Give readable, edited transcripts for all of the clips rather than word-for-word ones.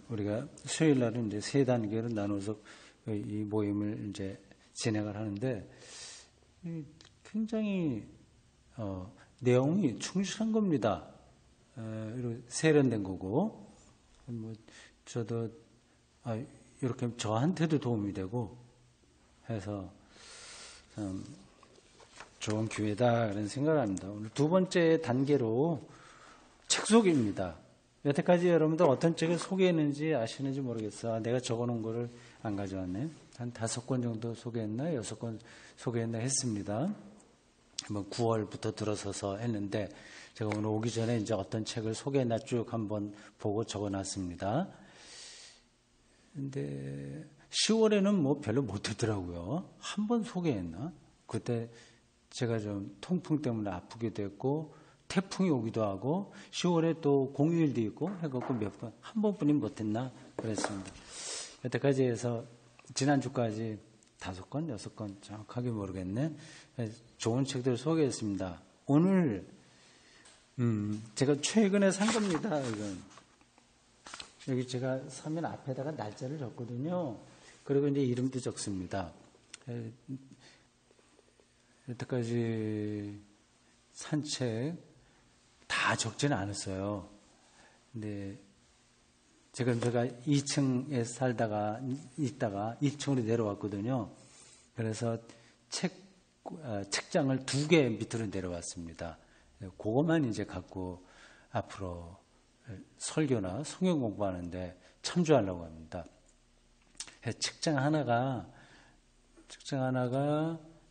우리가 수요일 날은 이제 세 단계로 나눠서 이 모임을 이제 진행을 하는데 굉장히 내용이 충실한 겁니다. 세련된 거고 뭐 저도 이렇게 저한테도 도움이 되고 해서 참 좋은 기회다 그런 생각을 합니다. 오늘 두 번째 단계로 책 소개입니다. 여태까지 여러분들 어떤 책을 소개했는지 아시는지 모르겠어. 내가 적어놓은 거를 안 가져왔네. 한 5권 정도 소개했나 6권 소개했나 했습니다. 뭐 9월부터 들어서서 했는데 제가 오늘 오기 전에 이제 어떤 책을 소개했나 쭉 한번 보고 적어놨습니다. 근데 10월에는 뭐 별로 못했더라고요. 한 번 소개했나? 그때 제가 좀 통풍 때문에 아프게 됐고 태풍이 오기도 하고 10월에 또 공휴일도 있고 해갖고 한 번뿐이 못했나 그랬습니다. 여태까지 해서 지난주까지 5권, 6권 정확하게 모르겠네. 좋은 책들을 소개했습니다. 오늘 제가 최근에 산 겁니다. 이건. 여기 제가 서면 앞에다가 날짜를 적거든요. 그리고 이제 이름도 적습니다. 여태까지 산 책 다 적지는 않았어요. 근데 제가 2층에 살다가 있다가 2층으로 내려왔거든요. 그래서 책장을 2개 밑으로 내려왔습니다. 그것만 이제 갖고 앞으로 설교나 성경 공부하는데 참조하려고 합니다. 책장 하나가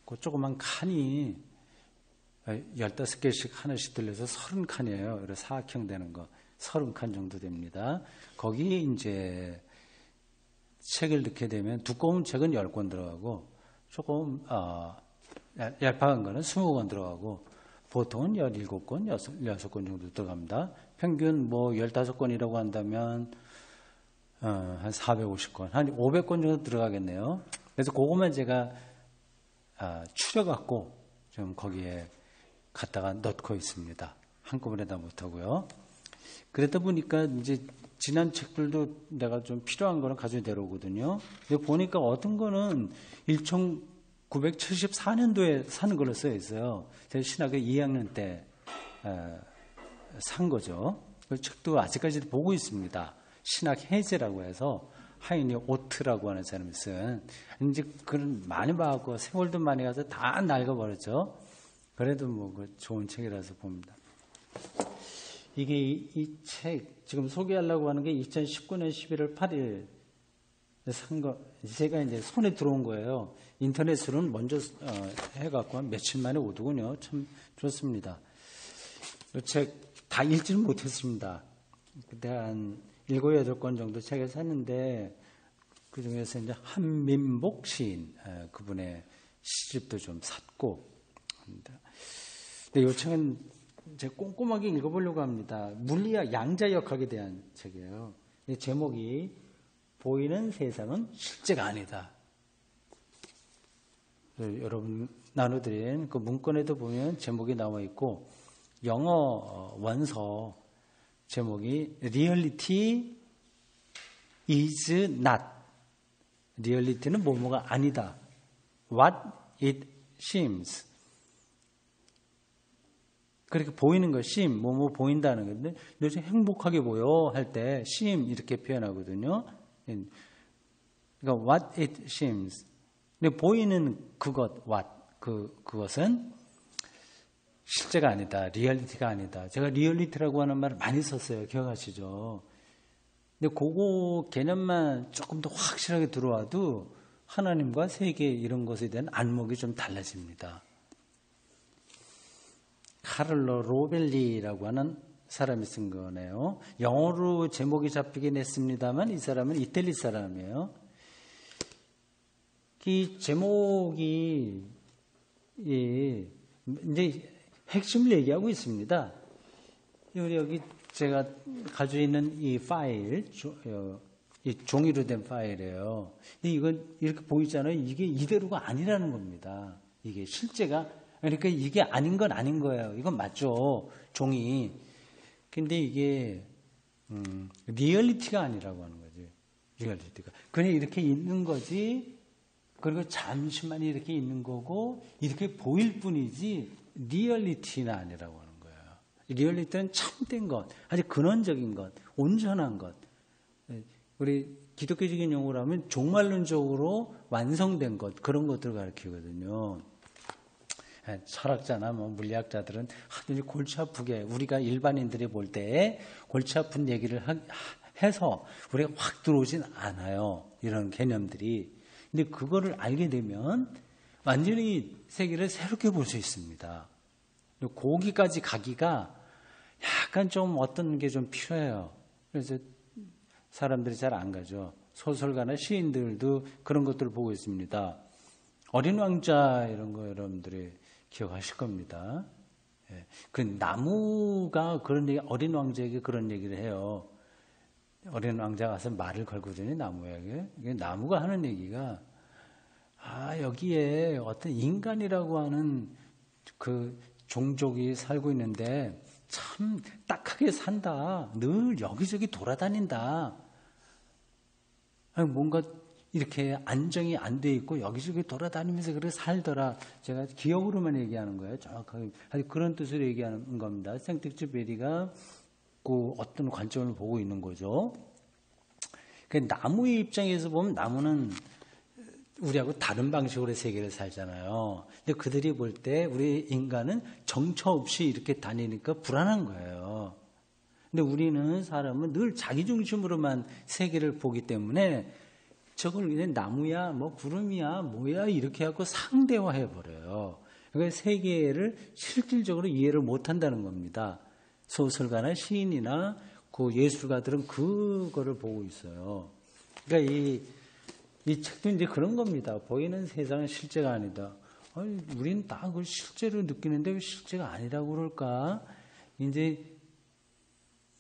그 조그만 칸이 15개씩 하나씩 들려서 30칸이에요. 그래서 사각형 되는 거 30칸 정도 됩니다. 거기에 이제 책을 넣게 되면 두꺼운 책은 10권 들어가고 조금 얄팍한 거는 20권 들어가고 보통은 17권, 6권 정도 들어갑니다. 평균 뭐 15권이라고 한다면 한 450권, 한 500권 정도 들어가겠네요. 그래서 그것만 제가 추려갖고 좀 거기에 갖다가 넣고 있습니다. 한꺼번에 다 못하고요. 그러다 보니까 이제 지난 책들도 내가 좀 필요한 거는 가지고 내려오거든요. 근데 보니까 어떤 거는 1974년도에 산 걸로 써 있어요. 제가 신학교 2학년 때 산 거죠. 그 책도 아직까지도 보고 있습니다. 신학 해제라고 해서 하이니 오트라고 하는 사람이 쓴 이제 그런 많이 봐갖고 세월도 많이 가서 다 낡아버렸죠. 그래도 뭐 좋은 책이라서 봅니다. 이게 이 책 지금 소개하려고 하는 게 2019년 11월 8일 산 거 제가 이제 손에 들어온 거예요. 인터넷으로는 먼저 해갖고 한 며칠 만에 오더군요. 참 좋습니다. 이 책 다 읽지는 못했습니다. 그때 한 7, 8권 정도 책을 샀는데 그 중에서 이제 한민복 시인 그분의 시집도 좀 샀고 합니다. 근데 이 책은 제가 꼼꼼하게 읽어보려고 합니다. 물리학 양자역학에 대한 책이에요. 제목이 보이는 세상은 실제가 아니다. 여러분 나눠드린 그 문건에도 보면 제목이 나와 있고 영어 원서 제목이 Reality is not. 리얼리티는 뭐뭐가 아니다. What it seems. 그렇게 보이는 거, seem, 뭐뭐 보인다는 건데, 요즘 행복하게 보여 할 때 seem 이렇게 표현하거든요. 그러니까 what it seems. 근데 보이는 그것, what, 그것은 실제가 아니다. 리얼리티가 아니다. 제가 리얼리티라고 하는 말을 많이 썼어요. 기억하시죠? 근데 그거 개념만 조금 더 확실하게 들어와도 하나님과 세계 이런 것에 대한 안목이 좀 달라집니다. 카를로 로벨리라고 하는 사람이 쓴 거네요. 영어로 제목이 잡히긴 했습니다만 이 사람은 이태리 사람이에요. 이 제목이 이제 핵심을 얘기하고 있습니다. 여기 제가 가지고 있는 이 파일, 이 종이로 된 파일이에요. 이건 이렇게 보이잖아요. 이게 이대로가 아니라는 겁니다. 이게 실제가, 그러니까 이게 아닌 건 아닌 거예요. 이건 맞죠. 종이. 근데 이게 리얼리티가 아니라고 하는 거지. 리얼리티가. 그냥 이렇게 있는 거지. 그리고 잠시만 이렇게 있는 거고 이렇게 보일 뿐이지 리얼리티는 아니라고 하는 거예요. 리얼리티는 참된 것, 아주 근원적인 것, 온전한 것. 우리 기독교적인 용어로 하면 종말론적으로 완성된 것, 그런 것들을 가르치거든요. 철학자나 뭐 물리학자들은 하도 골치 아프게 우리가 일반인들이 볼 때 골치 아픈 얘기를 해서 우리가 확 들어오진 않아요. 이런 개념들이. 근데 그거를 알게 되면 완전히 세계를 새롭게 볼 수 있습니다. 거기까지 가기가 약간 좀 어떤 게 좀 필요해요. 그래서 사람들이 잘 안 가죠. 소설가나 시인들도 그런 것들을 보고 있습니다. 어린 왕자 이런 거 여러분들이 기억하실 겁니다. 그 나무가 그런 얘기, 어린 왕자에게 그런 얘기를 해요. 어린 왕자가 가서 말을 걸고 전에 나무에게 나무가 하는 얘기가 여기에 어떤 인간이라고 하는 그 종족이 살고 있는데 참 딱하게 산다. 늘 여기저기 돌아다닌다. 뭔가 이렇게 안정이 안 돼 있고 여기저기 돌아다니면서 그렇게 살더라. 제가 기억으로만 얘기하는 거예요. 정확하게. 그런 뜻으로 얘기하는 겁니다. 생텍쥐베리가 그 어떤 관점을 보고 있는 거죠. 그 나무의 입장에서 보면 나무는 우리하고 다른 방식으로 세계를 살잖아요. 근데 그들이 볼 때 우리 인간은 정처 없이 이렇게 다니니까 불안한 거예요. 근데 우리는 사람은 늘 자기 중심으로만 세계를 보기 때문에 저걸 그냥 나무야, 뭐 구름이야, 뭐야 이렇게 하고 상대화해 버려요. 그러니까 세계를 실질적으로 이해를 못 한다는 겁니다. 소설가나 시인이나 그 예술가들은 그거를 보고 있어요. 그러니까 이 책도 이제 그런 겁니다. 보이는 세상은 실제가 아니다. 우리는 다 그걸 실제로 느끼는데 왜 실제가 아니라고 그럴까? 이제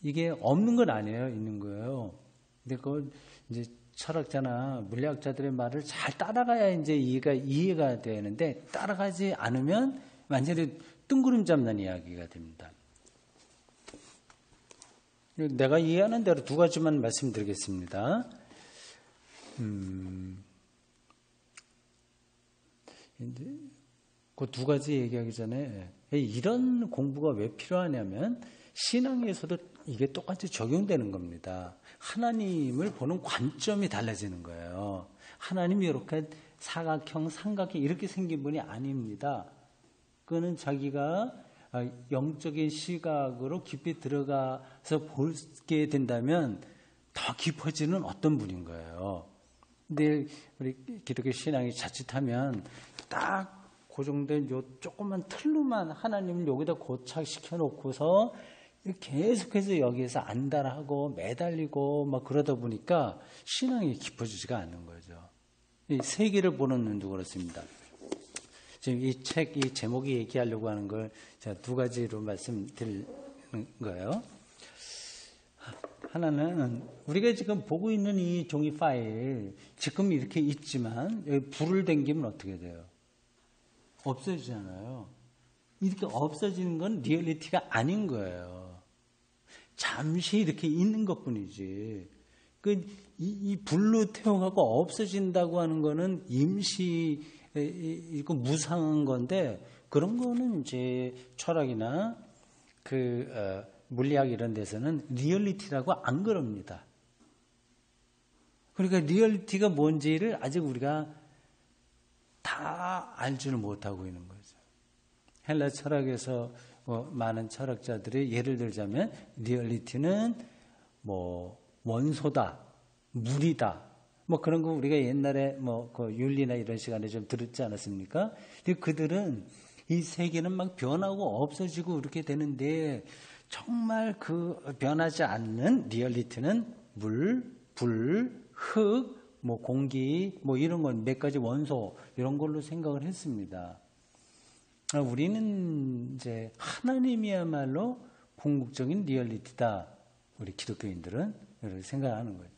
이게 없는 건 아니에요. 있는 거예요. 근데 그걸 이제 철학자나 물리학자들의 말을 잘 따라가야 이제 이해가 되는데 따라가지 않으면 완전히 뜬구름 잡는 이야기가 됩니다. 내가 이해하는 대로 두 가지만 말씀드리겠습니다. 그 두 가지 얘기하기 전에 이런 공부가 왜 필요하냐면 신앙에서도 이게 똑같이 적용되는 겁니다. 하나님을 보는 관점이 달라지는 거예요. 하나님이 이렇게 사각형, 삼각형 이렇게 생긴 분이 아닙니다. 그거는 자기가 영적인 시각으로 깊이 들어가서 보게 된다면 더 깊어지는 어떤 분인 거예요. 근데 우리 기독교 신앙이 자칫하면 딱 고정된 요 조그만 틀로만 하나님을 여기다 고착시켜 놓고서 계속해서 여기에서 안달하고 매달리고 막 그러다 보니까 신앙이 깊어지지가 않는 거죠. 이 세계를 보는 눈도 그렇습니다. 지금 이 책, 이 제목이 얘기하려고 하는 걸 제가 두 가지로 말씀드리는 거예요. 하나는 우리가 지금 보고 있는 이 종이 파일 지금 이렇게 있지만 여기 불을 당기면 어떻게 돼요? 없어지잖아요. 이렇게 없어지는 건 리얼리티가 아닌 거예요. 잠시 이렇게 있는 것뿐이지. 이 불로 태워가고 없어진다고 하는 거는 임시 이거 무상한 건데 그런 거는 이제 철학이나 물리학 이런 데서는 리얼리티라고 안 그럽니다. 그러니까 리얼리티가 뭔지를 아직 우리가 다 알지를 못하고 있는 거죠. 헬라 철학에서 많은 철학자들이 예를 들자면 리얼리티는 뭐 원소다, 물이다, 뭐 그런 거 우리가 옛날에 그 윤리나 이런 시간에 좀 들었지 않았습니까? 근데 그들은 이 세계는 막 변하고 없어지고 이렇게 되는데 정말 그 변하지 않는 리얼리티는 물, 불, 흙, 뭐 공기, 뭐 이런 건 몇 가지 원소 이런 걸로 생각을 했습니다. 우리는 이제 하나님이야말로 궁극적인 리얼리티다. 우리 기독교인들은 이렇게 생각하는 거예요.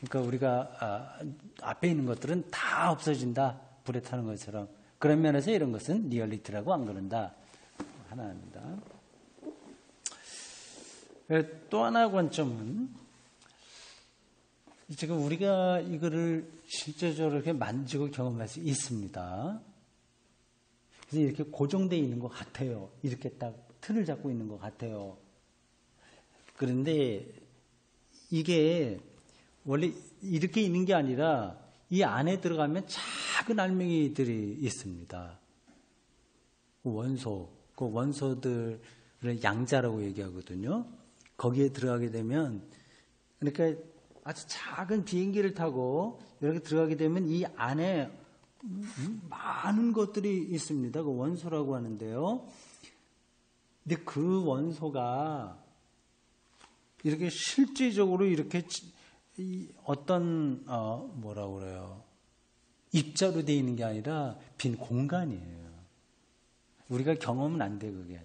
그러니까 우리가 앞에 있는 것들은 다 없어진다. 불에 타는 것처럼. 그런 면에서 이런 것은 리얼리티라고 안 그런다. 하나입니다. 또 하나 관점은 지금 우리가 이거를 실제적으로 이렇게 만지고 경험할 수 있습니다. 그래서 이렇게 고정되어 있는 것 같아요. 이렇게 딱 틀을 잡고 있는 것 같아요. 그런데 이게 원래 이렇게 있는 게 아니라 이 안에 들어가면 작은 알맹이들이 있습니다. 원소, 그 원소들을 양자라고 얘기하거든요. 거기에 들어가게 되면, 그러니까 아주 작은 비행기를 타고 이렇게 들어가게 되면 이 안에 많은 것들이 있습니다. 그 원소라고 하는데요. 근데 그 원소가 이렇게 실질적으로 이렇게 어떤 뭐라고 그래요? 입자로 되어 있는 게 아니라 빈 공간이에요. 우리가 경험은 안 돼, 그게.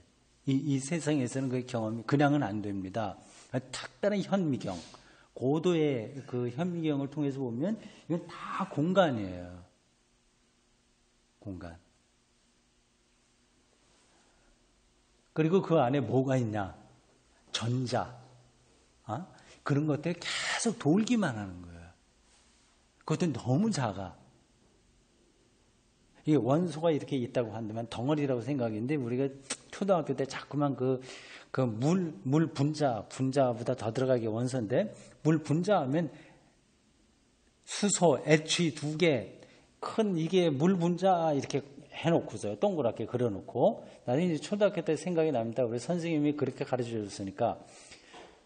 이 세상에서는 그 경험이 그냥은 안 됩니다. 특별한 현미경, 고도의 그 현미경을 통해서 보면 이건 다 공간이에요. 공간. 그리고 그 안에 뭐가 있냐? 전자. 그런 것들이 계속 돌기만 하는 거예요. 그것도 너무 작아. 이 원소가 이렇게 있다고 한다면 덩어리라고 생각했는데 우리가 초등학교 때 자꾸만 물 분자보다 더 들어가게 원소인데 물 분자하면 수소, H 2개 큰 이게 물 분자 이렇게 해놓고서요. 동그랗게 그려놓고 나중에 이제 초등학교 때 생각이 납니다. 우리 선생님이 그렇게 가르쳐 줬으니까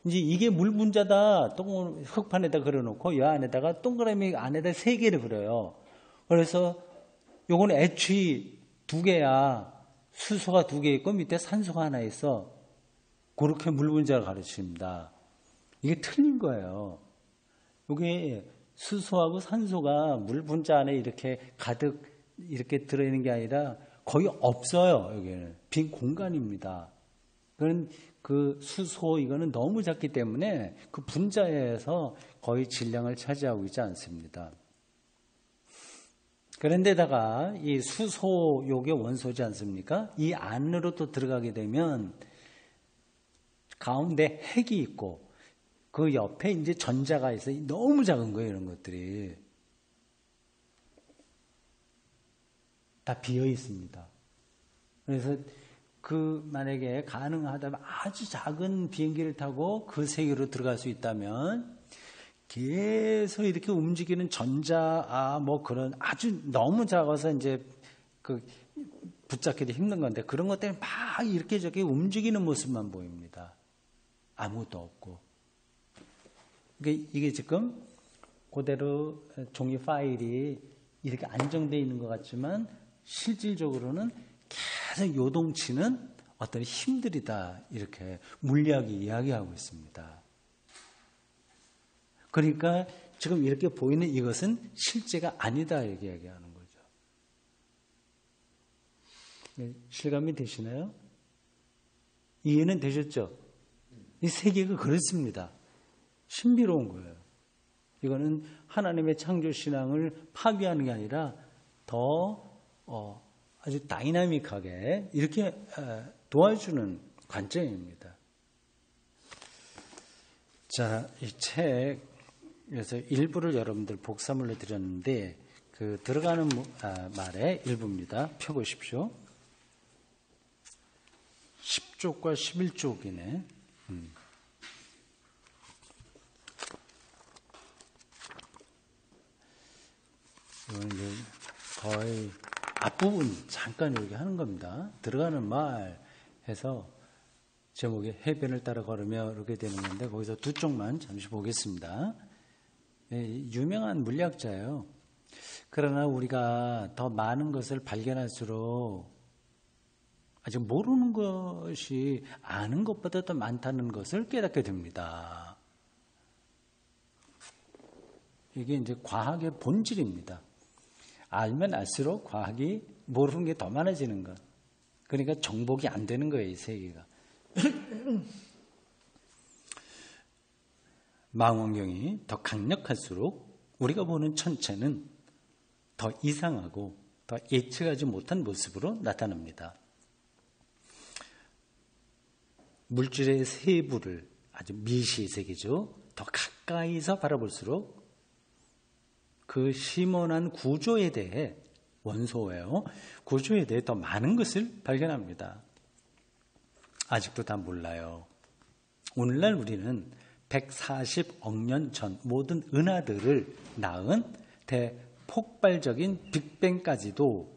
이제 이게 물 분자다 흙판에다 그려놓고 이 안에다가 동그라미 안에다 3개를 그려요. 그래서 요거는 H 2개야. 수소가 2개 있고 밑에 산소가 하나 있어. 그렇게 물 분자를 가르칩니다. 이게 틀린 거예요. 이게 수소하고 산소가 물 분자 안에 이렇게 가득 이렇게 들어있는 게 아니라 거의 없어요. 여기는 빈 공간입니다. 그런 그 수소 이거는 너무 작기 때문에 그 분자에서 거의 질량을 차지하고 있지 않습니다. 그런데다가 이 수소 요게 원소지 않습니까? 이 안으로 또 들어가게 되면 가운데 핵이 있고 그 옆에 이제 전자가 있어요. 너무 작은 거예요, 이런 것들이. 다 비어 있습니다. 그래서 만약에 가능하다면 아주 작은 비행기를 타고 그 세계로 들어갈 수 있다면 계속 이렇게 움직이는 전자, 그런 아주 너무 작아서 이제 붙잡기도 힘든 건데 그런 것 때문에 막 이렇게 저렇게 움직이는 모습만 보입니다. 아무것도 없고. 이게 지금 그대로 종이 파일이 이렇게 안정되어 있는 것 같지만 실질적으로는 계속 요동치는 어떤 힘들이다. 이렇게 물리학이 이야기하고 있습니다. 그러니까 지금 이렇게 보이는 이것은 실제가 아니다. 이렇게 이야기하는 거죠. 실감이 되시나요? 이해는 되셨죠? 이 세계가 그렇습니다. 신비로운 거예요. 이거는 하나님의 창조신앙을 파괴하는 게 아니라 더 아주 다이나믹하게 이렇게 도와주는 관점입니다. 자, 이 책에서 일부를 여러분들 복사물로 드렸는데 그 들어가는 말의 일부입니다. 펴보십시오. 10쪽과 11쪽이네. 이건 이제 거의 앞부분 잠깐 여기 하는 겁니다. 들어가는 말 해서 제목이 해변을 따라 걸으며 이렇게 되는 건데 거기서 두 쪽만 잠시 보겠습니다. 유명한 물리학자예요. 그러나 우리가 더 많은 것을 발견할수록 아직 모르는 것이 아는 것보다 더 많다는 것을 깨닫게 됩니다. 이게 이제 과학의 본질입니다. 알면 알수록 과학이 모르는 게 더 많아지는 것. 그러니까 정복이 안 되는 거예요, 이 세계가. 망원경이 더 강력할수록 우리가 보는 천체는 더 이상하고 더 예측하지 못한 모습으로 나타납니다. 물질의 세부를 아주 미시세계죠. 더 가까이서 바라볼수록 그 심원한 구조에 대해, 원소예요. 구조에 대해 더 많은 것을 발견합니다. 아직도 다 몰라요. 오늘날 우리는 140억 년 전 모든 은하들을 낳은 대폭발적인 빅뱅까지도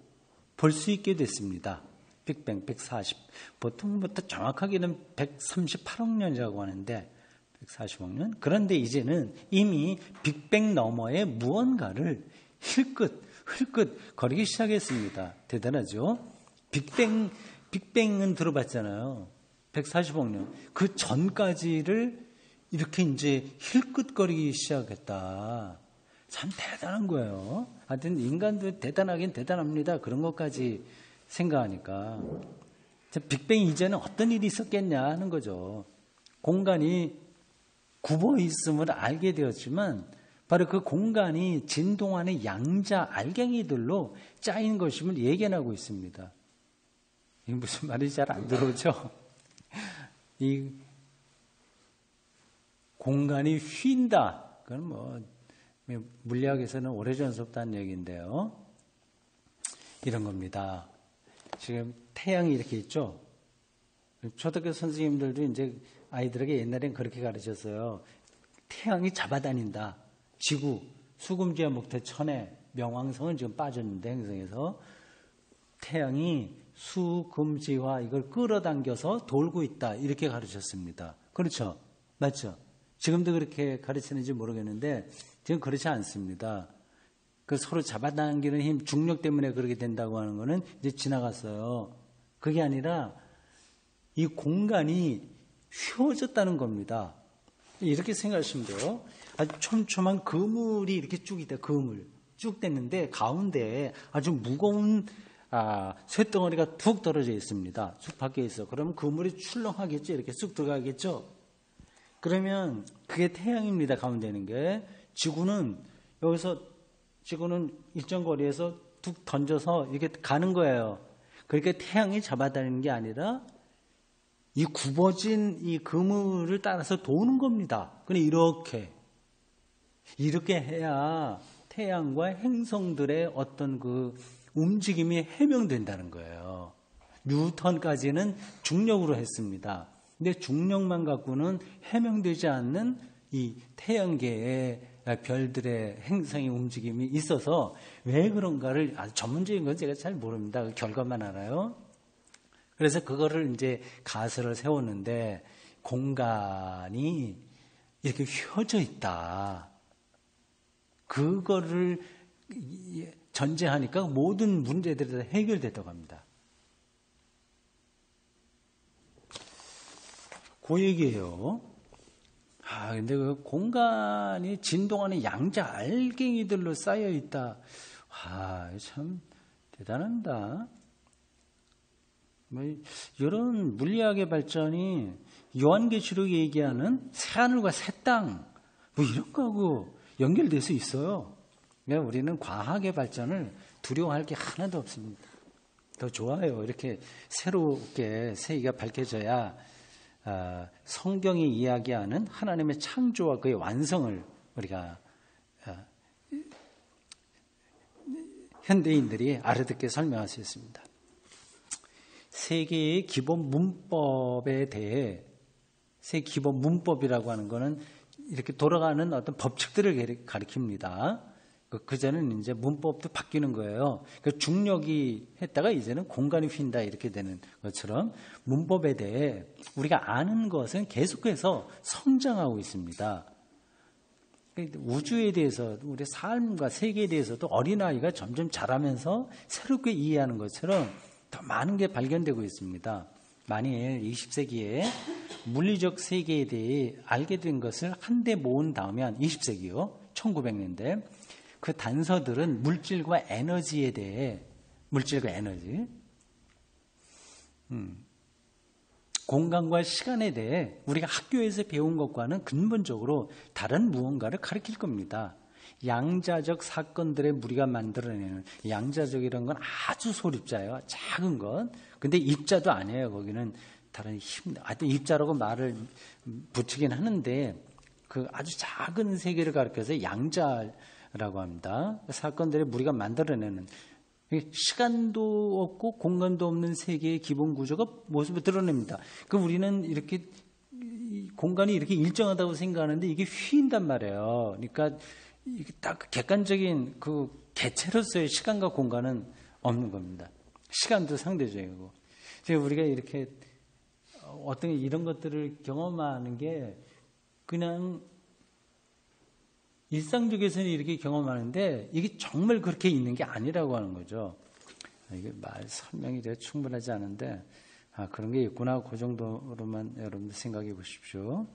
볼 수 있게 됐습니다. 빅뱅 140, 보통부터 정확하게는 138억 년이라고 하는데 140억 년? 그런데 이제는 이미 빅뱅 너머의 무언가를 힐끗 거리기 시작했습니다. 대단하죠? 빅뱅은 들어봤잖아요. 140억 년. 그 전까지를 이렇게 이제 힐끗거리기 시작했다. 참 대단한 거예요. 하여튼 인간도 대단하긴 대단합니다. 그런 것까지 생각하니까. 빅뱅 이전에 어떤 일이 있었겠냐 하는 거죠. 공간이 굽어 있음을 알게 되었지만 바로 그 공간이 진동하는 양자 알갱이들로 짜인 것임을 예견하고 있습니다. 이게 무슨 말인지 잘 안 들어오죠? 이 공간이 휜다. 그건 뭐 물리학에서는 오래전부터 한 얘기인데요. 이런 겁니다. 지금 태양이 이렇게 있죠. 초등학교 선생님들도 이제 아이들에게 옛날엔 그렇게 가르쳤어요. 태양이 잡아다닌다. 지구, 수금지와 목태, 천해, 명왕성은 지금 빠졌는데 행성에서 태양이 수금지와 이걸 끌어당겨서 돌고 있다. 이렇게 가르쳤습니다. 그렇죠? 맞죠? 지금도 그렇게 가르치는지 모르겠는데 지금 그렇지 않습니다. 그 서로 잡아당기는 힘, 중력 때문에 그렇게 된다고 하는 거는 이제 지나갔어요. 그게 아니라 이 공간이 휘어졌다는 겁니다. 이렇게 생각하시면 돼요. 아주 촘촘한 그물이 이렇게 쭉 있다. 그물 쭉 됐는데 가운데에 아주 무거운 쇳덩어리가 툭 떨어져 있습니다. 쑥 밖에 있어. 그러면 그물이 출렁하겠죠. 이렇게 쑥 들어가겠죠. 그러면 그게 태양입니다. 가운데 있는 게. 지구는 일정 거리에서 툭 던져서 이렇게 가는 거예요. 그러니까 태양이 잡아다니는 게 아니라 이 굽어진 이 그물을 따라서 도는 겁니다. 근데 이렇게 해야 태양과 행성들의 어떤 그 움직임이 해명된다는 거예요. 뉴턴까지는 중력으로 했습니다. 근데 중력만 갖고는 해명되지 않는 이 태양계의 별들의 행성의 움직임이 있어서 왜 그런가를 아주 전문적인 건 제가 잘 모릅니다. 그 결과만 알아요. 그래서 그거를 이제 가설을 세웠는데 공간이 이렇게 휘어져 있다. 그거를 전제하니까 모든 문제들이 다 해결되다고 합니다. 그 얘기예요. 근데 그 공간이 진동하는 양자 알갱이들로 쌓여 있다. 참 대단합니다. 이런 물리학의 발전이 요한계시록이 얘기하는 새하늘과 새 땅, 이런 거하고 연결될 수 있어요. 그러니까 우리는 과학의 발전을 두려워할 게 하나도 없습니다. 더 좋아요. 이렇게 새롭게 세계가 밝혀져야 성경이 이야기하는 하나님의 창조와 그의 완성을 우리가 현대인들이 알아듣게 설명할 수 있습니다. 세계의 기본 문법에 대해 세 기본 문법이라고 하는 것은 이렇게 돌아가는 어떤 법칙들을 가리킵니다. 그전에는 이제 문법도 바뀌는 거예요. 중력이 했다가 이제는 공간이 휜다 이렇게 되는 것처럼 문법에 대해 우리가 아는 것은 계속해서 성장하고 있습니다. 우주에 대해서 우리 삶과 세계에 대해서도 어린아이가 점점 자라면서 새롭게 이해하는 것처럼 더 많은 게 발견되고 있습니다. 만일 20세기에 물리적 세계에 대해 알게 된 것을 한데 모은 다음에 20세기요. 1900년대 그 단서들은 물질과 에너지에 대해 물질과 에너지 공간과 시간에 대해 우리가 학교에서 배운 것과는 근본적으로 다른 무언가를 가르칠 겁니다. 양자적 사건들의 무리가 만들어내는 양자적이라는 건 아주 소립자예요. 작은 것. 근데 입자도 아니에요. 거기는 다른 하여튼 입자라고 말을 붙이긴 하는데 그 아주 작은 세계를 가리켜서 양자 합니다. 사건들이 우리가 만들어내는 시간도 없고 공간도 없는 세계의 기본 구조가 모습을 드러냅니다. 그 우리는 이렇게 공간이 이렇게 일정하다고 생각하는데 이게 휘인단 말이에요. 그러니까 이게 딱 객관적인 그 개체로서의 시간과 공간은 없는 겁니다. 시간도 상대적이고. 우리가 이렇게 어떤 이런 것들을 경험하는 게 그냥 일상적에서는 이렇게 경험하는데 이게 정말 그렇게 있는 게 아니라고 하는 거죠. 이게 말 설명이 되게 충분하지 않은데 그런 게 있구나. 그 정도로만 여러분들 생각해 보십시오.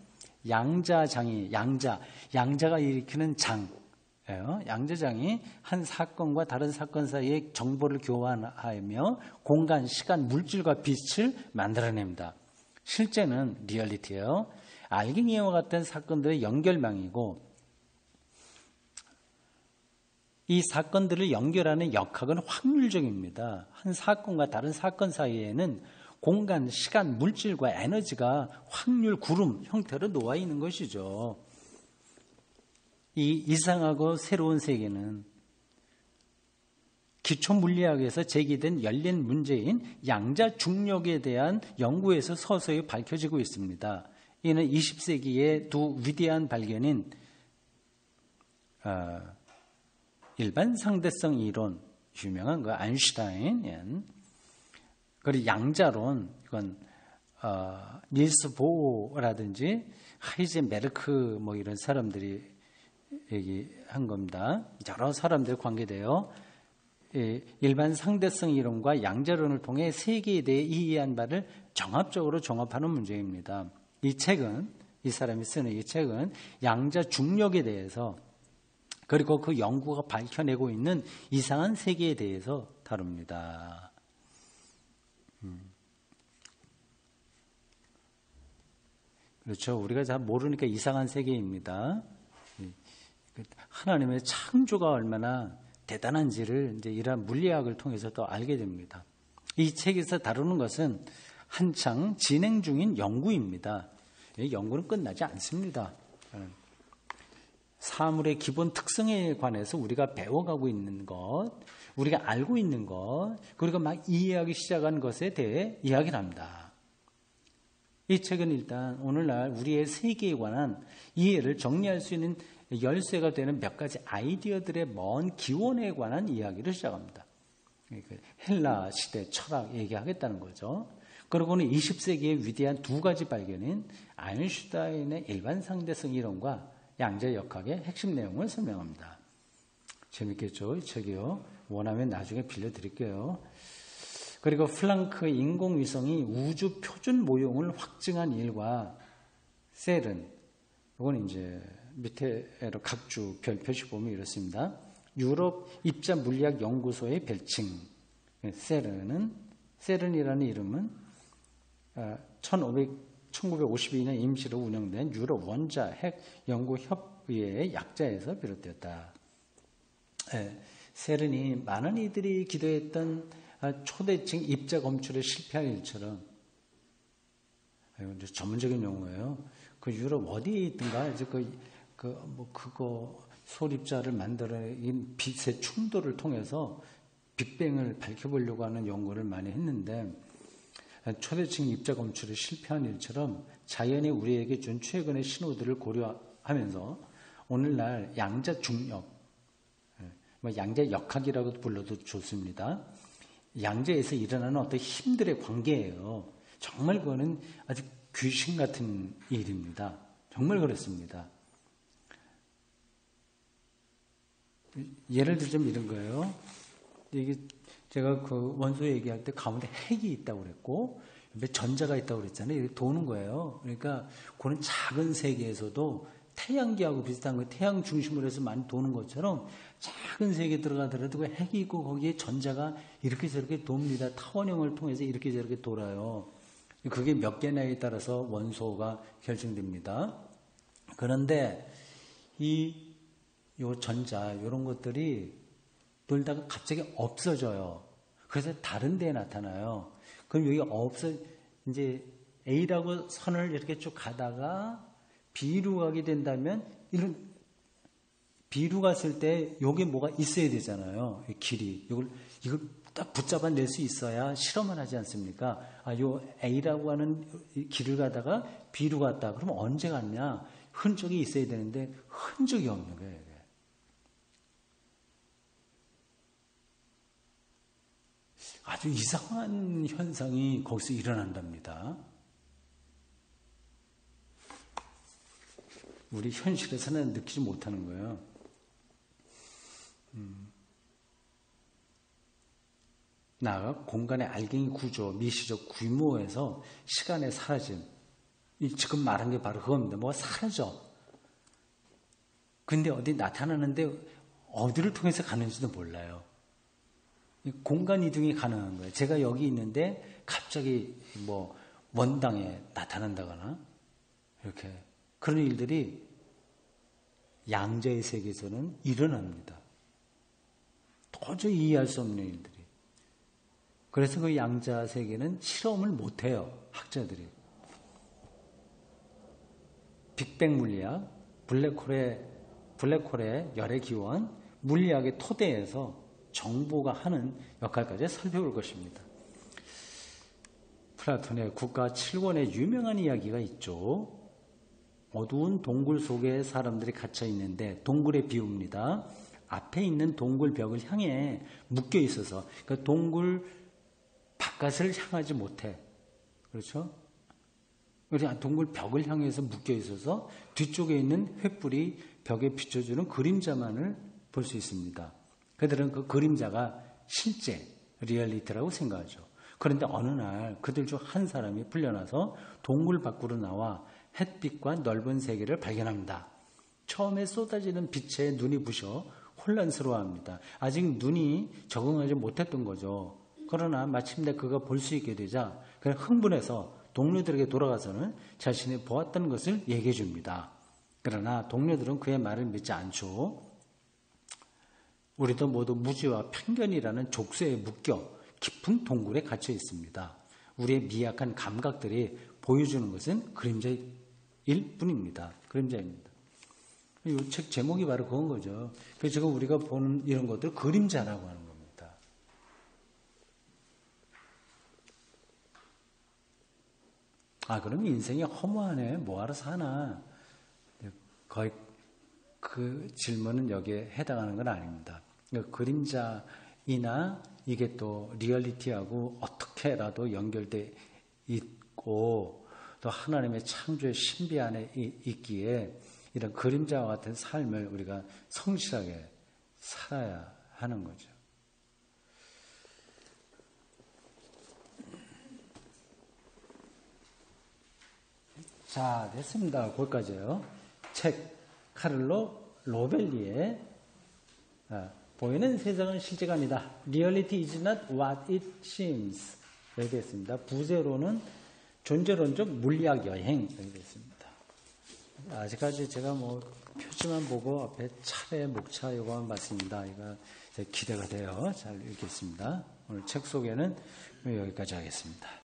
양자장이 양자가 일으키는 장이에요. 양자장이 한 사건과 다른 사건 사이에 정보를 교환하며 공간, 시간, 물질과 빛을 만들어냅니다. 실제는 리얼리티예요. 알갱이와 같은 사건들의 연결망이고 이 사건들을 연결하는 역학은 확률적입니다. 한 사건과 다른 사건 사이에는 공간, 시간, 물질과 에너지가 확률, 구름 형태로 놓아 있는 것이죠. 이 이상하고 새로운 세계는 기초 물리학에서 제기된 열린 문제인 양자 중력에 대한 연구에서 서서히 밝혀지고 있습니다. 이는 20세기의 두 위대한 발견인 일반 상대성 이론, 유명한 그 아인슈타인, 그리고 양자론, 이건 닐스 보어라든지 하이젠베르크 뭐 이런 사람들이 얘기한 겁니다. 여러 사람들 관계돼요. 일반 상대성 이론과 양자론을 통해 세계에 대해 이해한 바를 종합적으로 종합하는 문제입니다. 이 책은, 이 사람이 쓰는 이 책은 양자 중력에 대해서 그리고 그 연구가 밝혀내고 있는 이상한 세계에 대해서 다룹니다. 그렇죠. 우리가 잘 모르니까 이상한 세계입니다. 하나님의 창조가 얼마나 대단한지를 이제 이러한 물리학을 통해서 또 알게 됩니다. 이 책에서 다루는 것은 한창 진행 중인 연구입니다. 연구는 끝나지 않습니다. 사물의 기본 특성에 관해서 우리가 배워가고 있는 것, 우리가 알고 있는 것, 그리고 막 이해하기 시작한 것에 대해 이야기를 합니다. 이 책은 일단 오늘날 우리의 세계에 관한 이해를 정리할 수 있는 열쇠가 되는 몇 가지 아이디어들의 먼 기원에 관한 이야기를 시작합니다. 헬라 시대 철학 얘기하겠다는 거죠. 그러고는 20세기의 위대한 두 가지 발견인 아인슈타인의 일반 상대성 이론과 양자 역학의 핵심 내용을 설명합니다. 재밌겠죠? 이 책이요. 원하면 나중에 빌려드릴게요. 그리고 플랑크 인공위성이 우주 표준 모형을 확증한 일과 셀은, 이건 이제 밑에 각주 별 표시 보면 이렇습니다. 유럽 입자 물리학 연구소의 별칭. 셀은이라는 이름은 1952년 임시로 운영된 유럽 원자 핵 연구 협의회의 약자에서 비롯되었다. 셀은이 많은 이들이 기도했던 초대층 입자 검출에 실패한 일처럼, 전문적인 용어예요. 그 유럽 어디에 있든가 이제 그거 소립자를 만들어낸 빛의 충돌을 통해서 빅뱅을 밝혀보려고 하는 연구를 많이 했는데 초대층 입자 검출에 실패한 일처럼 자연이 우리에게 준 최근의 신호들을 고려하면서 오늘날 양자 중력, 양자 역학이라고 불러도 좋습니다. 양자에서 일어나는 어떤 힘들의 관계예요. 정말 그거는 아주 귀신 같은 일입니다. 정말 그렇습니다. 예를 들자면 이런 거예요. 이게 제가 그 원소 얘기할 때 가운데 핵이 있다고 그랬고 전자가 있다고 그랬잖아요. 이렇게 도는 거예요. 그러니까 그런 작은 세계에서도 태양계하고 비슷한 거예요. 태양 중심으로 해서 많이 도는 것처럼 작은 세계에 들어가더라도 그 핵이 있고 거기에 전자가 이렇게 저렇게 돕니다. 타원형을 통해서 이렇게 저렇게 돌아요. 그게 몇 개냐에 따라서 원소가 결정됩니다. 그런데 요 전자 이런 것들이 돌다가 갑자기 없어져요. 그래서 다른 데에 나타나요. 그럼 여기 이제 A라고 선을 이렇게 쭉 가다가 B로 가게 된다면 이런 B로 갔을 때 여기 뭐가 있어야 되잖아요. 이 길이. 이걸 딱 붙잡아낼 수 있어야 실험을 하지 않습니까? 요 A라고 하는 길을 가다가 B로 갔다. 그러면 언제 갔냐? 흔적이 있어야 되는데 흔적이 없는 거예요. 이게. 아주 이상한 현상이 거기서 일어난답니다. 우리 현실에서는 느끼지 못하는 거예요. 나아가 공간의 알갱이 구조, 미시적 규모에서 시간의 사라짐. 지금 말한 게 바로 그겁니다. 뭐가 사라져. 근데 어디 나타나는데 어디를 통해서 가는지도 몰라요. 공간 이동이 가능한 거예요. 제가 여기 있는데 갑자기 뭐 원당에 나타난다거나 이렇게 그런 일들이 양자의 세계에서는 일어납니다. 도저히 이해할 수 없는 일들이. 그래서 그 양자 세계는 실험을 못해요. 학자들이. 빅뱅 물리학, 블랙홀의 열의 기원, 물리학의 토대에서 정보가 하는 역할까지 살펴볼 것입니다. 플라톤의 국가 7권의 유명한 이야기가 있죠. 어두운 동굴 속에 사람들이 갇혀 있는데 동굴의 비유입니다. 앞에 있는 동굴 벽을 향해 묶여 있어서 그러니까 동굴 바깥을 향하지 못해. 그렇죠? 그래서 동굴 벽을 향해서 묶여 있어서 뒤쪽에 있는 횃불이 벽에 비춰주는 그림자만을 볼 수 있습니다. 그들은 그 그림자가 실제 리얼리티라고 생각하죠. 그런데 어느 날 그들 중 한 사람이 풀려나서 동굴 밖으로 나와 햇빛과 넓은 세계를 발견합니다. 처음에 쏟아지는 빛에 눈이 부셔 혼란스러워합니다. 아직 눈이 적응하지 못했던 거죠. 그러나 마침내 그가 볼 수 있게 되자 그냥 흥분해서 동료들에게 돌아가서는 자신이 보았던 것을 얘기해 줍니다. 그러나 동료들은 그의 말을 믿지 않죠. 우리도 모두 무지와 편견이라는 족쇄에 묶여 깊은 동굴에 갇혀 있습니다. 우리의 미약한 감각들이 보여주는 것은 그림자일 뿐입니다. 그림자입니다. 이 책 제목이 바로 그건 거죠. 그래서 지금 우리가 보는 이런 것들 그림자라고 하는 겁니다. 그럼 인생이 허무하네. 뭐하러 사나. 거의 그 질문은 여기에 해당하는 건 아닙니다. 그림자이나 이게 또 리얼리티하고 어떻게라도 연결돼 있고 또 하나님의 창조의 신비 안에 있기에 이런 그림자와 같은 삶을 우리가 성실하게 살아야 하는 거죠. 자, 됐습니다. 거기까지요. 책 카를로 로벨리의 보이는 세상은 실제가 아니다. Reality is not what it seems. 여기 됐습니다. 부제로는 존재론적 물리학 여행. 여기 됐습니다. 아직까지 제가 뭐 표지만 보고 앞에 차례, 목차 요거만 봤습니다. 이거 기대가 돼요. 잘 읽겠습니다. 오늘 책 소개는 여기까지 하겠습니다.